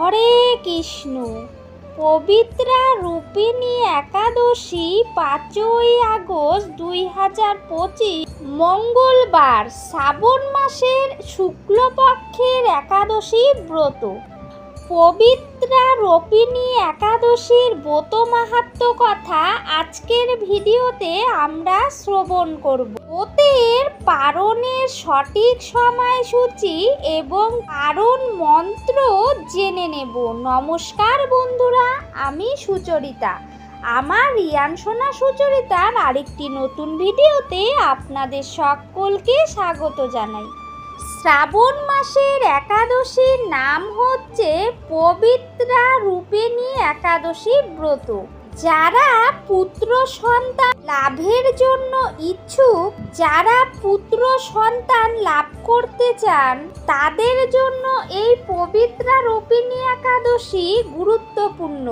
হরে কৃষ্ণ। পবিত্রা রূপিণী একাদশী 5ই August 2025 মঙ্গলবার, শ্রাবণ মাসের শুক্লপক্ষের একাদশী ব্রত। পবিত্রা রূপিণী একাদশীর ব্রত মাহাত্ম্য কথা আজকের ভিডিওতে আমরা শ্রবণ করব। ব্রতের পারণের সঠিক সময়সূচি এবং পারণ মন্ত্র জেনে নেব। নমস্কার বন্ধুরা, আমি সুচরিতা। আমার রিয়ান সোনা সুচরিতার আরেকটি নতুন ভিডিওতে আপনাদের সকলকে স্বাগত জানাই। শ্রাবণ মাসের একাদশীর নাম হচ্ছে পবিত্রা রূপিণী একাদশী ব্রত। যারা পুত্র সন্তান লাভের জন্য ইচ্ছুক, যারা পুত্র সন্তান লাভ করতে চান, তাদের জন্য এই পবিত্রা রূপিণী একাদশী গুরুত্বপূর্ণ।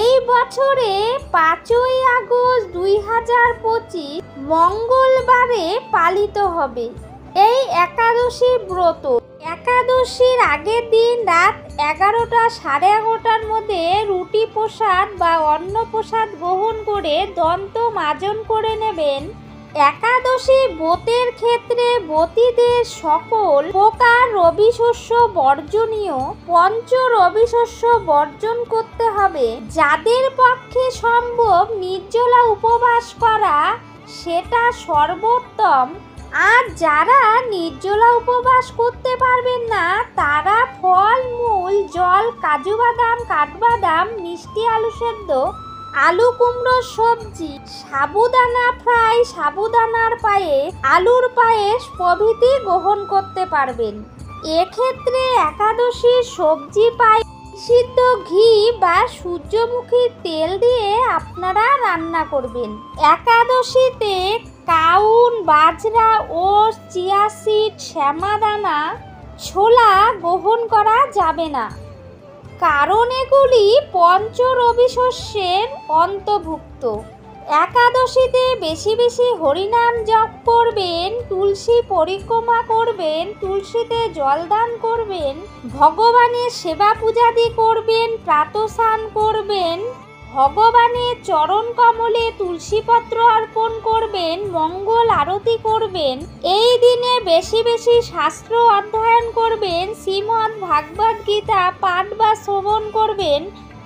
এই বছরে 5ই আগস্ট 2025 মঙ্গলবারে পালিত হবে এই একাদশী ব্রত। একাদশীর আগের দিন রাত 11টা সাড়ে 11টার মধ্যে রুটি প্রসাদ বা অন্ন প্রসাদ গ্রহণ করে দন্ত মাজন করে নেবেন। একাদশী ব্রতের ক্ষেত্রে ব্রতীদের সকল প্রকার রবিশস্য বর্জনীয়, পঞ্চ রবিশস্য বর্জন করতে হবে। যাদের পক্ষে সম্ভব নির্জলা উপবাস করা, সেটা সর্বোত্তম। আর যারা নির্জলা উপবাস করতে পারবেন না, তারা ফল মূল, জল, কাজু বাদাম, কাঠবাদাম, মিষ্টি আলু সেদ্ধ, আলু কুমড়ো সবজি, সাবুদানা ফ্রাই, সাবুদানার পায়েস, আলুর পায়েস প্রভৃতি গ্রহণ করতে পারবেন। এক্ষেত্রে একাদশীর সবজি পায়েস সিদ্ধ ঘি বা সূর্যমুখী তেল দিয়ে আপনারা রান্না করবেন। একাদশীতে কাউন, বাজরা, ওটস, চিয়া সিড, শ্যামাদানা, ছোলা গ্রহণ করা যাবে না, কারণ এগুলি পঞ্চ রবিশস্যের অন্তর্ভুক্ত। একাদশীতে বেশি বেশি হরিনাম জপ করবেন, তুলসী পরিক্রমা করবেন, তুলসীতে জলদান করবেন, ভগবানের সেবা পূজাদি করবেন, প্রাতঃস্নান করবেন, ভগবানের চরণ কমলে তুলসীপত্র অর্পণ করবেন, মঙ্গল আরতি করবেন। এই দিনে বেশি বেশি শাস্ত্র অধ্যয়ন করবেন, শ্রীমদ্ ভাগবত গীতা পাঠ বা শ্রবণ করবেন।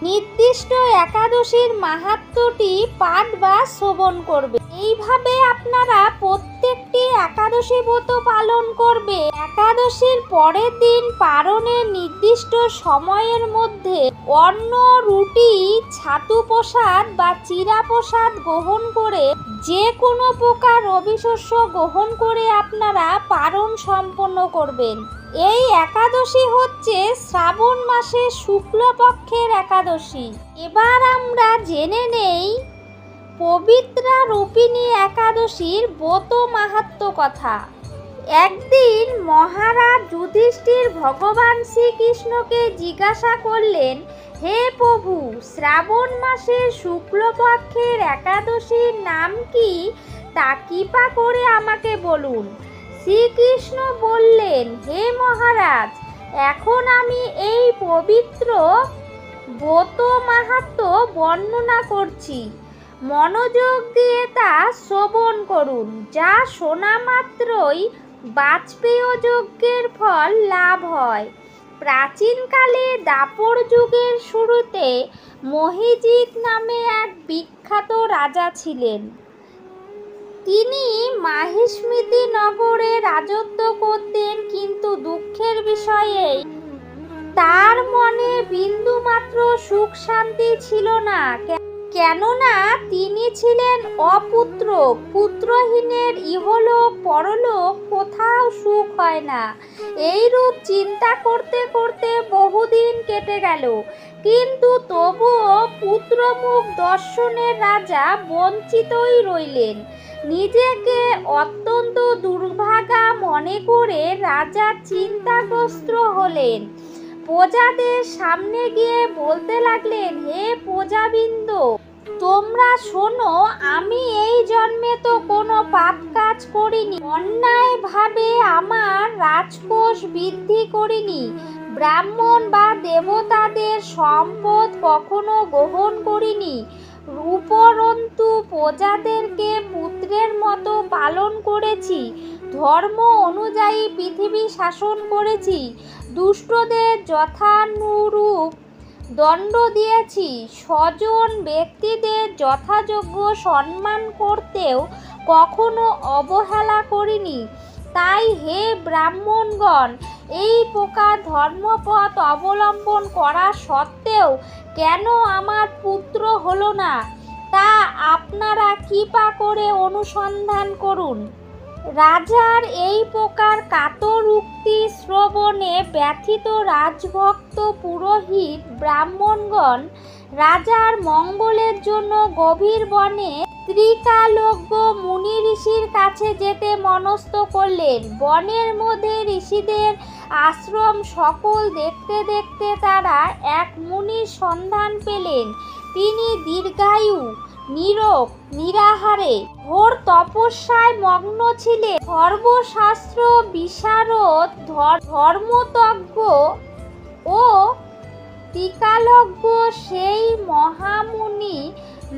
নির্দিষ্ট একাদশীর মাহাত্ম্যটি পাঠ বা শ্রবণ করবেন। এইভাবে আপনারা প্রত্যেকটি একাদশী ব্রত পালন করবে। একাদশীর পরের দিন পারণের নির্দিষ্ট সময়ের মধ্যে অন্ন, রুটি, ছাতু প্রসাদ বা চিরা প্রসাদ গ্রহণ করে, যে কোনো প্রকার রবিশস্য গ্রহণ করে আপনারা পারণ সম্পন্ন করবেন। এই একাদশী হচ্ছে শ্রাবণ মাসের শুক্লপক্ষের একাদশী। এবার আমরা জেনে নেই পবিত্রা রূপিণী একাদশীর ব্রত মাহাত্ম্য কথা। একদিন মহারাজ যুধিষ্ঠির ভগবান শ্রীকৃষ্ণকে জিজ্ঞাসা করলেন, হে প্রভু, শ্রাবণ মাসের শুক্লপক্ষের একাদশীর নাম কি, তা কৃপা করে আমাকে বলুন। শ্রীকৃষ্ণ বললেন, হে মহারাজ, এখন আমি এই পবিত্র ব্রত মাহাত্ম্য বর্ণনা করছি। মনোযোগ দিয়ে তা শ্রবণ করুন। যা শোনা মাত্রই বাজপেয় যজ্ঞের ফল লাভ হয়। প্রাচীনকালে দাপর যুগের শুরুতে মহিজিৎ নামে এক বিখ্যাত রাজা ছিলেন। তিনি মাহিষ্মতি নগরে রাজত্ব করতেন, কিন্তু দুঃখের বিষয়ে তার মনে বিন্দুমাত্র সুখ শান্তি ছিল না। কেননা তিনি ছিলেন অপুত্র। পুত্রহীনের ইহলোক পরলোক কোথাও সুখ হয় না। এইরূপ চিন্তা করতে করতে বহুদিন কেটে গেল, কিন্তু তবুও পুত্রমুখ দর্শনের রাজা বঞ্চিতই রইলেন। নিজেকে অত্যন্ত দুর্ভাগা মনে করে রাজা চিন্তাগ্রস্ত হলেন। প্রজাদের সামনে গিয়ে বলতে লাগলেন, হে প্রজাবৃন্দ, তোমরা শোনো, আমি এই জন্মে তো কোনো পাপ কাজ করিনি, অন্যায়ভাবে আমার রাজকোষ বৃদ্ধি করিনি, ব্রাহ্মণ বা দেবতাদের প্রজাদের সম্পদ কখনো গ্রহণ করিনি, উপরন্তু প্রজাদেরকে পুত্রের মতো পালন করেছি, ধর্ম অনুযায়ী পৃথিবী শাসন করেছি, দুষ্টদের যথানুরূপ দণ্ড দিয়েছি, স্বজন ব্যক্তিদের যথাযোগ্য সম্মান করতেও কখনো অবহেলা করিনি। তাই হে ব্রাহ্মণগণ, এই প্রকার ধর্মপথ অবলম্বন করা সত্ত্বেও কেন আমার পুত্র হলো না, তা আপনারা কৃপা করে অনুসন্ধান করুন। রাজার এই প্রকার কাতর উক্তি শ্রবণে ব্যথিত রাজভক্ত পুরোহিত ব্রাহ্মণগণ রাজার মঙ্গলের জন্য গভীর বনে ত্রিকালজ্ঞ মুনি ঋষির কাছে যেতে মনস্থ করলেন। বনের মধ্যে ঋষিদের আশ্রম সকল দেখতে দেখতে তারা এক মুনির সন্ধান পেলেন। তিনি দীর্ঘায়ু, নীরব, নিরাহারে ঘোর তপস্যায় মগ্ন ছিলেন। সর্বশাস্ত্র বিশারদ, ধর্মতজ্ঞ ও ত্রিকালজ্ঞ সেই মহামুনি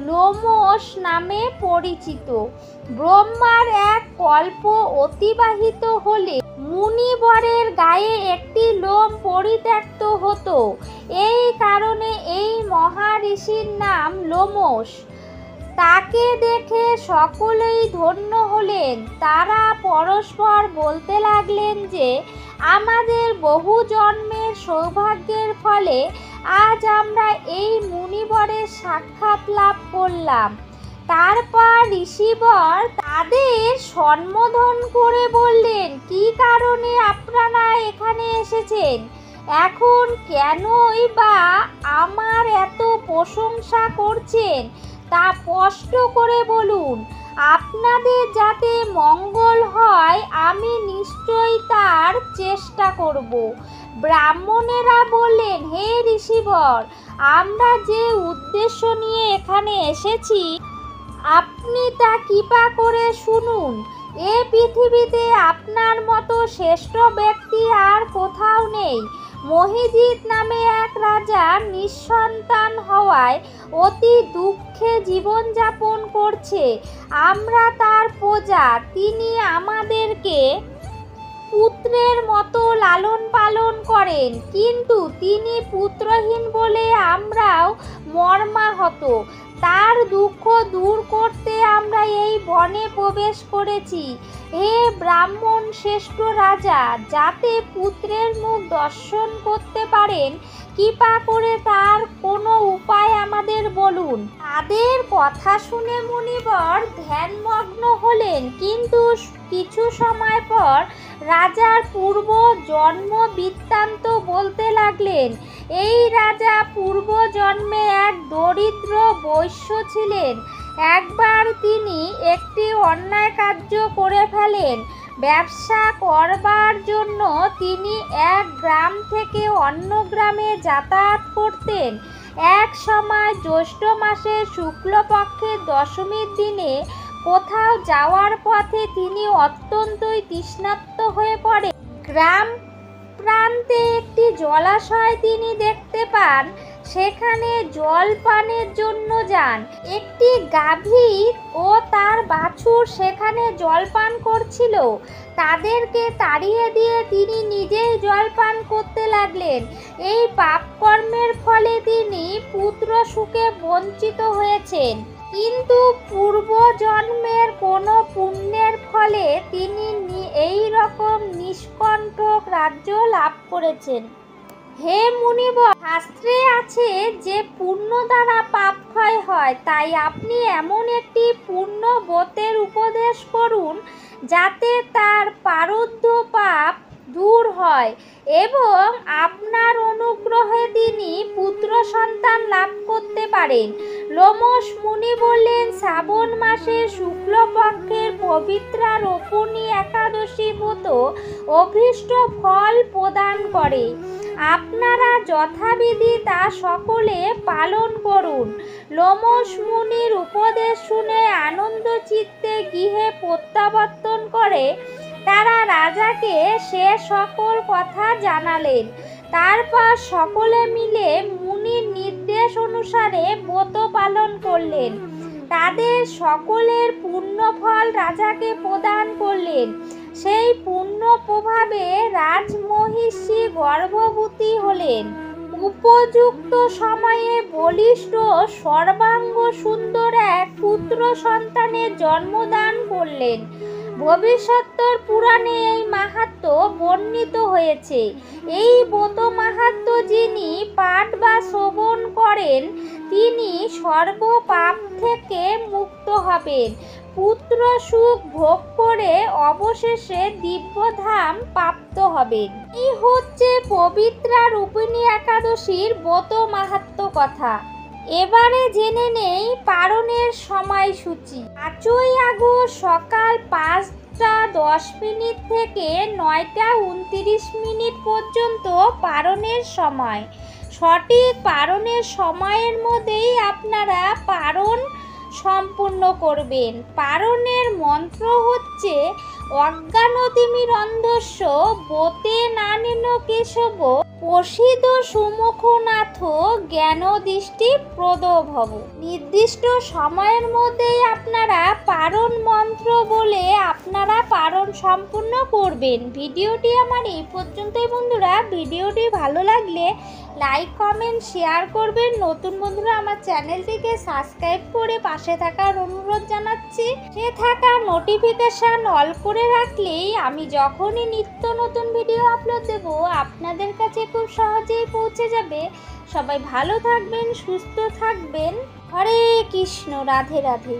লোমশ নামে পরিচিত। ব্রহ্মার এক কল্প অতিবাহিত হলে মুনিবরের গায়ে একটি লোম পরিত্যক্ত হতো। এই কারণে এই মহাঋষির নাম লোমশ। তাকে দেখে সকলেই ধন্য হলেন। তারা পরস্পর বলতে লাগলেন যে আমাদের বহু জন্মের সৌভাগ্যের ফলে আজ আমরা এই মুনিবরের সাক্ষাৎ লাভ করলাম। তারপর ঋষিবর তাদের সম্বোধন করে বললেন, কি কারণে আপনারা এখানে এসেছেন? এখন কেনই বা আমার এত প্রশংসা করছেন তা স্পষ্ট করে বলুন। আপনাদের যাতে মঙ্গল হয় আমি নিশ্চয়ই তার চেষ্টা করব। ব্রাহ্মণেরা বললেন, হে ঋষিবর, আমরা যে উদ্দেশ্য নিয়ে এখানে এসেছি আপনি তা কৃপা করে শুনুন। এ পৃথিবীতে আপনার মতো শ্রেষ্ঠ ব্যক্তি আর কোথাও নেই। মহিজিৎ নামে এক রাজা নিঃসন্তান হওয়ায় অতি দুঃখে জীবনযাপন করছে। আমরা তার প্রজা। তিনি আমাদেরকে পুত্রের মতো লালন পালন করেন, কিন্তু তিনি পুত্রহীন বলে আমরাও মর্মাহত। তার দুঃখ দূর করতে আমরা এই বনে প্রবেশ করেছি। হে ব্রাহ্মণ শ্রেষ্ঠ রাজা, যাতে পুত্রের মুখ দর্শন করতে পারেন কৃপা করে তার কোনো উপায় আমাদের বলুন। তাদের কথা শুনে মুনিবর ধ্যানমগ্ন হলেন, কিন্তু কিছু সময় পর রাজার পূর্ব জন্ম বৃত্তান্ত বলতে লাগলেন। এই রাজা পূর্ব জন্মে এক দরিদ্র বৈশ্য ছিলেন। একবার তিনি একটি অন্যায় কার্য করে ফেলেন। ব্যবসা করবার জন্য তিনি এক গ্রাম থেকে অন্য গ্রামে যাতায়াত করতেন। এক সময় জ্যৈষ্ঠ মাসের শুক্লপক্ষের দশমীর দিনে কোথাও যাওয়ার পথে তিনি অত্যন্তই তৃষ্ণার্ত হয়ে পড়েন। গ্রাম প্রান্তে একটি জলাশয় তিনি দেখতে পান। সেখানে জল পানের জন্য যান। একটি গাভী ও তার বাছুর সেখানে জলপান করছিল। তাদেরকে তাড়িয়ে দিয়ে তিনি নিজেই জলপান করতে লাগলেন। এই পাপকর্মের ফলে তিনি পুত্র সুখে বঞ্চিত হয়েছেন, কিন্তু পূর্বজন্মের কোনো পুণ্যের ফলে তিনি এই রকম নিষ্কণ্টক রাজ্য লাভ করেছেন। হে মুনিবর, শাস্ত্রে আছে যে পুণ্য দ্বারা পাপ ক্ষয় হয়। তাই আপনি এমন একটি পুণ্য ব্রতের উপদেশ করুন যাতে তার প্রারব্ধ পাপ দূর হয় এবং আপনার অনুগ্রহে তিনি পুত্র সন্তান লাভ করতে পারেন। লোমশ মুনি বললেন, শ্রাবণ মাসের শুক্লপক্ষের পবিত্রা রোপণী একাদশী ব্রত অভীষ্ট ফল প্রদান করে। আপনারা যথাবিধি তা সকলে পালন করুন। লোমশ মুনির উপদেশ শুনে আনন্দ চিত্তে গৃহে প্রত্যাবর্তন করে তারা রাজাকে সে সকল কথা জানালেন। তারপর সকলে মিলে মুনির নির্দেশ অনুসারে ব্রত পালন করলেন। তাদের সকলের পুণ্যফল রাজাকে প্রদান করলেন। সেই পুণ্য প্রভাবে রাজমহিষী গর্ভবতী হলেন। উপযুক্ত সময়ে বলিষ্ঠ সর্বাঙ্গ সুন্দর এক পুত্র সন্তানের জন্মদান করলেন। ভবিষ্যত্তর পুরাণে এই মাহাত্ম্য বর্ণিত হয়েছে। এই ব্রত মাহাত্ম্য যিনি পাঠ বা শ্রবণ করেন তিনি সর্বপাপ থেকে মুক্ত হবেন, পুত্র সুখ ভোগ করে অবশেষে দিব্যধাম প্রাপ্ত হবেন। এই হচ্ছে পবিত্রা রূপিণী একাদশীর ব্রত মাহাত্ম্য কথা। এবারে জেনে নেই পারণের সময়সূচি। 5ই আগস্ট সকাল 5টা 10 থেকে 9টা 29 পর্যন্ত পারণের সময়। সঠিক পারণের সময়ের মধ্যেই আপনারা পারণ সম্পূর্ণ করবেন। পারণের মন্ত্র হচ্ছে অজ্ঞানতিমিরন্ধস্য বোতে নানেন কেশব প্রসিদ সুমুখনাথ জ্ঞান দৃষ্টি প্রদভব। নির্দিষ্ট সময়ের মধ্যেই আপনারা পারণ মন্ত্র বলে আপনারা পারণ সম্পূর্ণ করবেন। ভিডিওটি আমার এই পর্যন্তই বন্ধুরা। ভিডিওটি ভালো লাগলে লাইক কমেন্ট শেয়ার করবেন। নতুন বন্ধুরা আমার চ্যানেলটিকে সাবস্ক্রাইব করে পাশে থাকার অনুরোধ জানাচ্ছি। সে থাকা নোটিফিকেশান অল করে রাখলেই আমি যখনই নিত্য নতুন ভিডিও আপলোড দেব আপনাদের কাছে খুব সহজেই পৌঁছে যাবে। সবাই ভালো থাকবেন, সুস্থ থাকবেন। হরে কৃষ্ণ, রাধে রাধে।